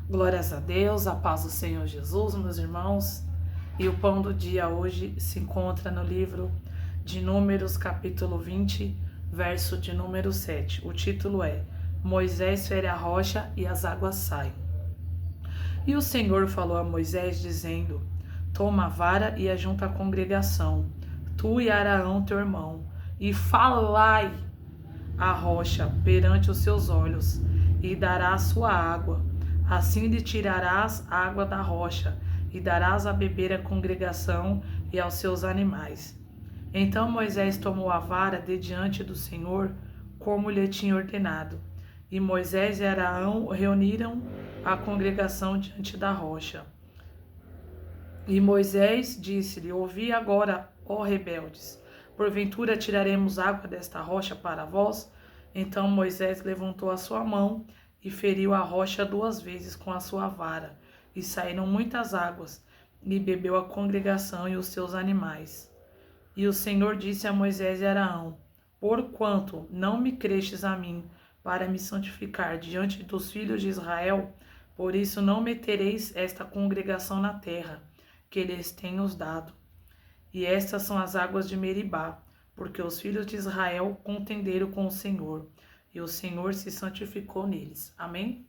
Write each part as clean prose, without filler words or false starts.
Glórias a Deus, a paz do Senhor Jesus, meus irmãos. E o pão do dia hoje se encontra no livro de Números, capítulo 20, verso de número 7. O título é Moisés fere a rocha e as águas saem. E o Senhor falou a Moisés, dizendo: Toma a vara e ajunta a congregação, tu e Araão teu irmão, e falai a rocha perante os seus olhos, e dará a sua água. Assim lhe tirarás a água da rocha, e darás a beber à congregação e aos seus animais. Então Moisés tomou a vara de diante do Senhor, como lhe tinha ordenado. E Moisés e Araão reuniram a congregação diante da rocha. E Moisés disse-lhe: Ouvi agora, ó rebeldes, porventura tiraremos água desta rocha para vós? Então Moisés levantou a sua mão e feriu a rocha 2 vezes com a sua vara, e saíram muitas águas, e bebeu a congregação e os seus animais. E o Senhor disse a Moisés e Araão: Porquanto não me crestes a mim, para me santificar diante dos filhos de Israel, por isso não metereis esta congregação na terra, que lhes tenho dado. E estas são as águas de Meribá, porque os filhos de Israel contenderam com o Senhor, e o Senhor se santificou neles. Amém?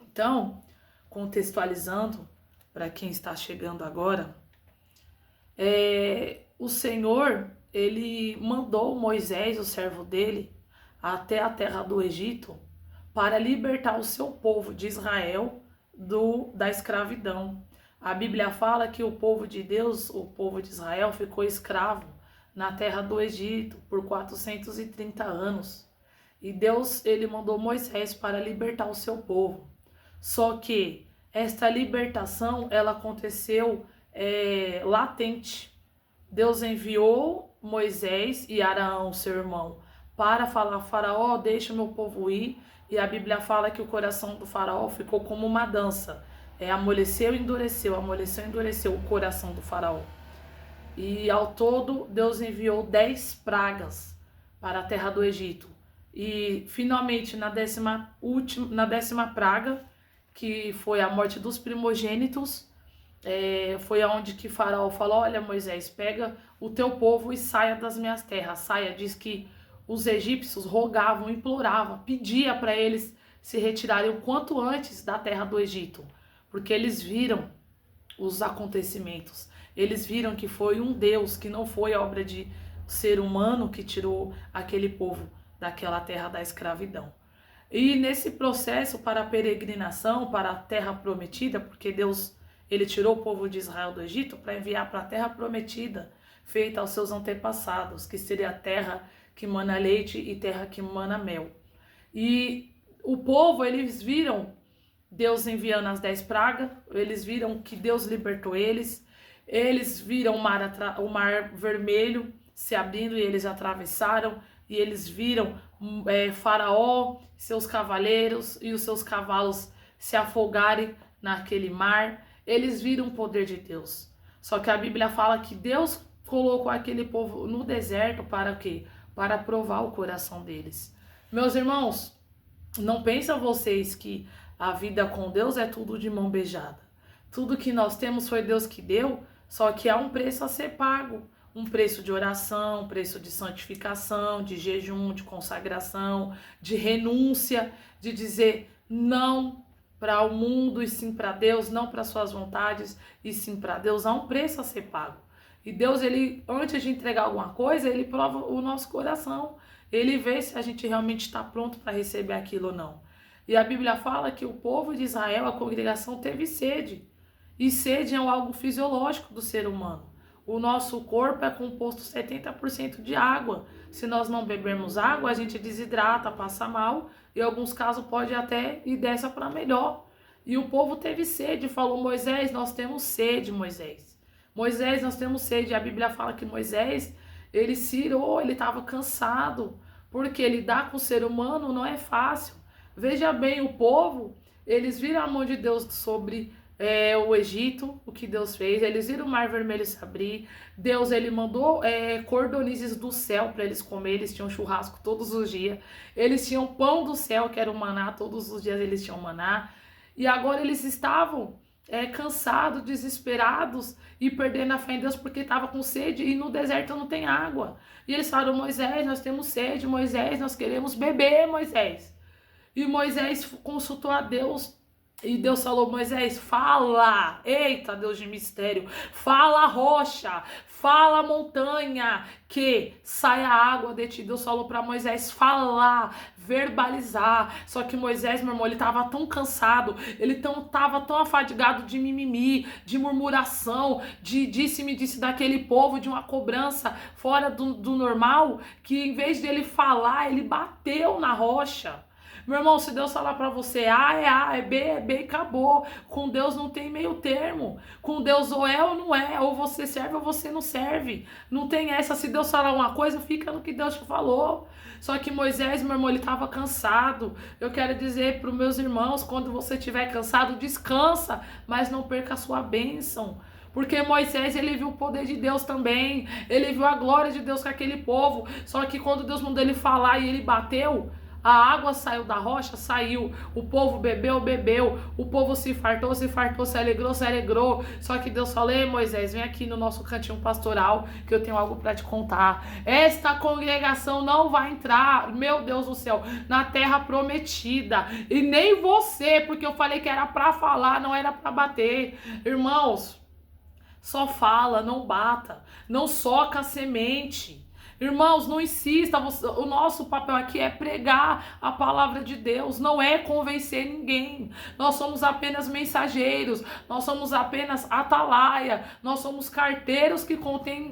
Então, contextualizando, para quem está chegando agora, o Senhor, ele mandou Moisés, o servo dele, até a terra do Egito, para libertar o seu povo de Israel da escravidão. A Bíblia fala que o povo de Deus, o povo de Israel, ficou escravo na terra do Egito por 430 anos. E Deus, ele mandou Moisés para libertar o seu povo. Só que esta libertação, ela aconteceu latente. Deus enviou Moisés e Araão, seu irmão, para falar ao faraó: deixa meu povo ir. E a Bíblia fala que o coração do faraó ficou como uma dança. Amoleceu e endureceu o coração do faraó. E ao todo, Deus enviou 10 pragas para a terra do Egito. E finalmente, na décima praga, que foi a morte dos primogênitos, foi aonde que Faraó falou: olha, Moisés, pega o teu povo e saia das minhas terras. Saia. Diz que os egípcios rogavam, imploravam, pedia para eles se retirarem o quanto antes da terra do Egito, porque eles viram os acontecimentos. Eles viram que foi um Deus, que não foi obra de ser humano que tirou aquele povo daquela terra da escravidão. E nesse processo para a peregrinação, para a terra prometida, porque Deus, ele tirou o povo de Israel do Egito para enviar para a terra prometida, feita aos seus antepassados, que seria a terra que mana leite e terra que mana mel. E o povo, eles viram Deus enviando as 10 pragas, eles viram que Deus libertou eles viram o mar vermelho se abrindo e eles atravessaram, e eles viram Faraó, seus cavaleiros e os seus cavalos se afogarem naquele mar. Eles viram o poder de Deus. Só que a Bíblia fala que Deus colocou aquele povo no deserto para quê? Para provar o coração deles. Meus irmãos, não pensam vocês que a vida com Deus é tudo de mão beijada. Tudo que nós temos foi Deus que deu, só que há um preço a ser pago. Um preço de oração, um preço de santificação, de jejum, de consagração, de renúncia, de dizer não para o mundo e sim para Deus, não para suas vontades e sim para Deus. Há um preço a ser pago. E Deus, ele, antes de entregar alguma coisa, ele prova o nosso coração. Ele vê se a gente realmente está pronto para receber aquilo ou não. E a Bíblia fala que o povo de Israel, a congregação, teve sede. E sede é algo fisiológico do ser humano. O nosso corpo é composto 70% de água. Se nós não bebermos água, a gente desidrata, passa mal. E em alguns casos pode até ir dessa para melhor. E o povo teve sede. Falou: Moisés, nós temos sede, Moisés. Moisés, nós temos sede. E a Bíblia fala que Moisés, ele cirou, ele estava cansado. Porque lidar com o ser humano não é fácil. Veja bem, o povo, eles viram a mão de Deus sobre o Egito, o que Deus fez. Eles viram o mar vermelho se abrir. Deus, ele mandou cordonizes do céu para eles comer. Eles tinham churrasco todos os dias. Eles tinham pão do céu, que era o maná. Todos os dias eles tinham maná. E agora eles estavam cansados, desesperados e perdendo a fé em Deus porque estava com sede e no deserto não tem água. E eles falaram: Moisés, nós temos sede, Moisés, nós queremos beber, Moisés. E Moisés consultou a Deus. E Deus falou: Moisés, fala, eita Deus de mistério, fala rocha, fala montanha, que saia água de ti. Deus falou para Moisés falar, verbalizar. Só que Moisés, meu irmão, ele estava tão cansado, ele estava tão afadigado de mimimi, de murmuração, de disse-me disse daquele povo, de uma cobrança fora do normal, que em vez de ele falar, ele bateu na rocha. Meu irmão, se Deus falar pra você A é A, é B e acabou. Com Deus não tem meio termo. Com Deus ou é ou não é. Ou você serve ou você não serve. Não tem essa. Se Deus falar uma coisa, fica no que Deus te falou. Só que Moisés, meu irmão, ele estava cansado. Eu quero dizer para os meus irmãos, quando você estiver cansado, descansa, mas não perca a sua bênção. Porque Moisés, ele viu o poder de Deus também. Ele viu a glória de Deus com aquele povo. Só que quando Deus mandou ele falar e ele bateu, a água saiu da rocha, saiu. O povo bebeu, bebeu. O povo se fartou, se alegrou, se alegrou. Só que Deus falou: Ei, Moisés, vem aqui no nosso cantinho pastoral que eu tenho algo para te contar. Esta congregação não vai entrar, meu Deus do céu, na terra prometida. E nem você, porque eu falei que era para falar, não era para bater. Irmãos, só fala, não bata. Não soca a semente. Irmãos, não insista, o nosso papel aqui é pregar a palavra de Deus, não é convencer ninguém. Nós somos apenas mensageiros, nós somos apenas atalaia, nós somos carteiros que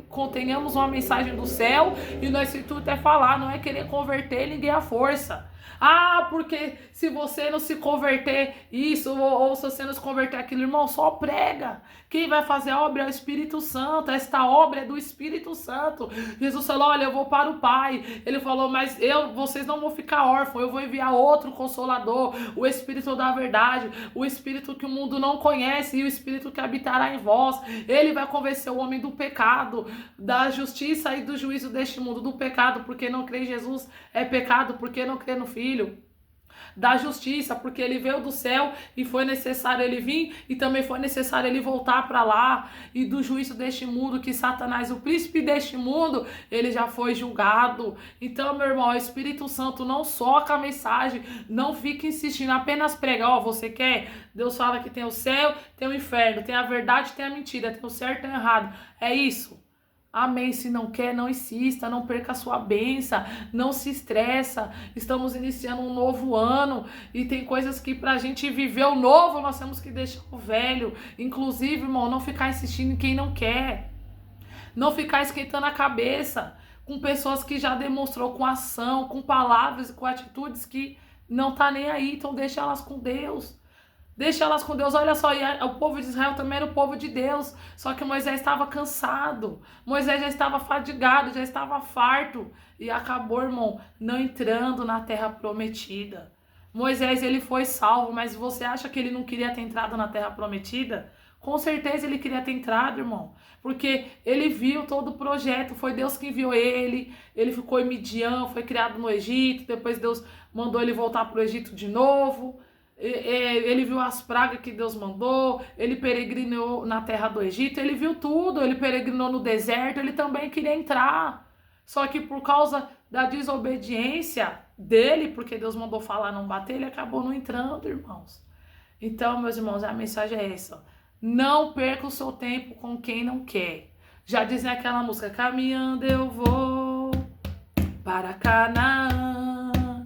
contenhamos uma mensagem do céu e nosso intuito é falar, não é querer converter ninguém à força. Ah, porque se você não se converter isso, ou se você não se converter aquilo, irmão, só prega. Quem vai fazer a obra é o Espírito Santo. Esta obra é do Espírito Santo. Jesus falou: olha, eu vou para o Pai. Ele falou: mas vocês não vão ficar órfãos, eu vou enviar outro Consolador, o Espírito da verdade, o Espírito que o mundo não conhece e o Espírito que habitará em vós. Ele vai convencer o homem do pecado, da justiça e do juízo deste mundo. Do pecado, porque não crê em Jesus é pecado, porque não crê no Filho. Da justiça, porque ele veio do céu e foi necessário ele vir e também foi necessário ele voltar para lá. E do juízo deste mundo, que Satanás, o príncipe deste mundo, ele já foi julgado. Então, meu irmão, o Espírito Santo não soca a mensagem, não fica insistindo, apenas prega. Ó, você quer? Deus fala que tem o céu, tem o inferno, tem a verdade, tem a mentira, tem o certo e o errado. É isso. Amém. Se não quer, não insista, não perca a sua bênção, não se estressa. Estamos iniciando um novo ano e tem coisas que pra gente viver o novo, nós temos que deixar o velho. Inclusive, irmão, não ficar insistindo em quem não quer. Não ficar esquentando a cabeça com pessoas que já demonstrou com ação, com palavras e com atitudes que não tá nem aí. Então deixa elas com Deus. Deixa elas com Deus. Olha só, o povo de Israel também era o povo de Deus. Só que Moisés estava cansado. Moisés já estava fadigado, já estava farto. E acabou, irmão, não entrando na terra prometida. Moisés, ele foi salvo, mas você acha que ele não queria ter entrado na terra prometida? Com certeza ele queria ter entrado, irmão. Porque ele viu todo o projeto. Foi Deus que enviou ele. Ele ficou em Midian, foi criado no Egito. Depois Deus mandou ele voltar para o Egito de novo. Ele viu as pragas que Deus mandou, ele peregrinou na terra do Egito, ele viu tudo, ele peregrinou no deserto, ele também queria entrar. Só que por causa da desobediência dele, porque Deus mandou falar não bater, ele acabou não entrando, irmãos. Então, meus irmãos, a mensagem é essa: não perca o seu tempo com quem não quer. Já dizem aquela música: caminhando eu vou para Canaã,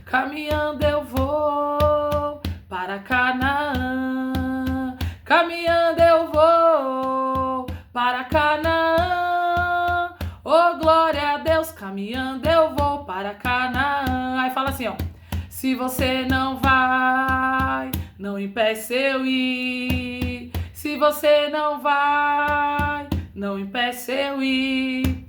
caminhando eu vou para Canaã, caminhando eu vou para Canaã, oh glória a Deus, caminhando eu vou para Canaã. Aí fala assim, ó: se você não vai, não impeça eu ir. Se você não vai, não impeça eu ir.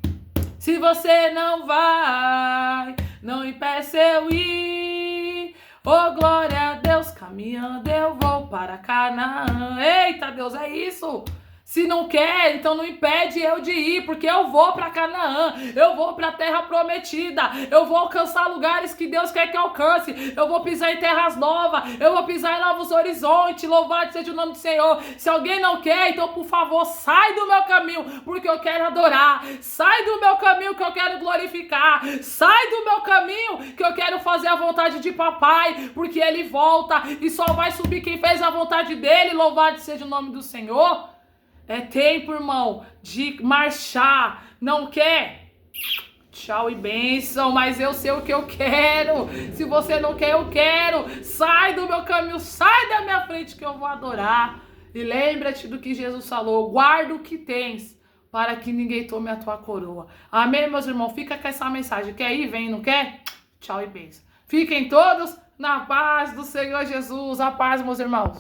Se você não vai, não impeça eu ir. Oh, glória a Deus, caminhando eu vou para Canaã. Eita, Deus, é isso. Se não quer, então não impede eu de ir, porque eu vou para Canaã, eu vou para a terra prometida, eu vou alcançar lugares que Deus quer que eu alcance, eu vou pisar em terras novas, eu vou pisar em novos horizontes, louvado seja o nome do Senhor. Se alguém não quer, então por favor, sai do meu caminho, porque eu quero adorar, sai do meu caminho que eu quero glorificar, sai do meu caminho que eu quero fazer a vontade de papai, porque ele volta e só vai subir quem fez a vontade dele, louvado seja o nome do Senhor. É tempo, irmão, de marchar. Não quer? Tchau e bênção, mas eu sei o que eu quero. Se você não quer, eu quero. Sai do meu caminho, sai da minha frente que eu vou adorar. E lembra-te do que Jesus falou: guarda o que tens, para que ninguém tome a tua coroa. Amém, meus irmãos? Fica com essa mensagem. Quer ir? Vem, não quer? Tchau e bênção. Fiquem todos na paz do Senhor Jesus. A paz, meus irmãos.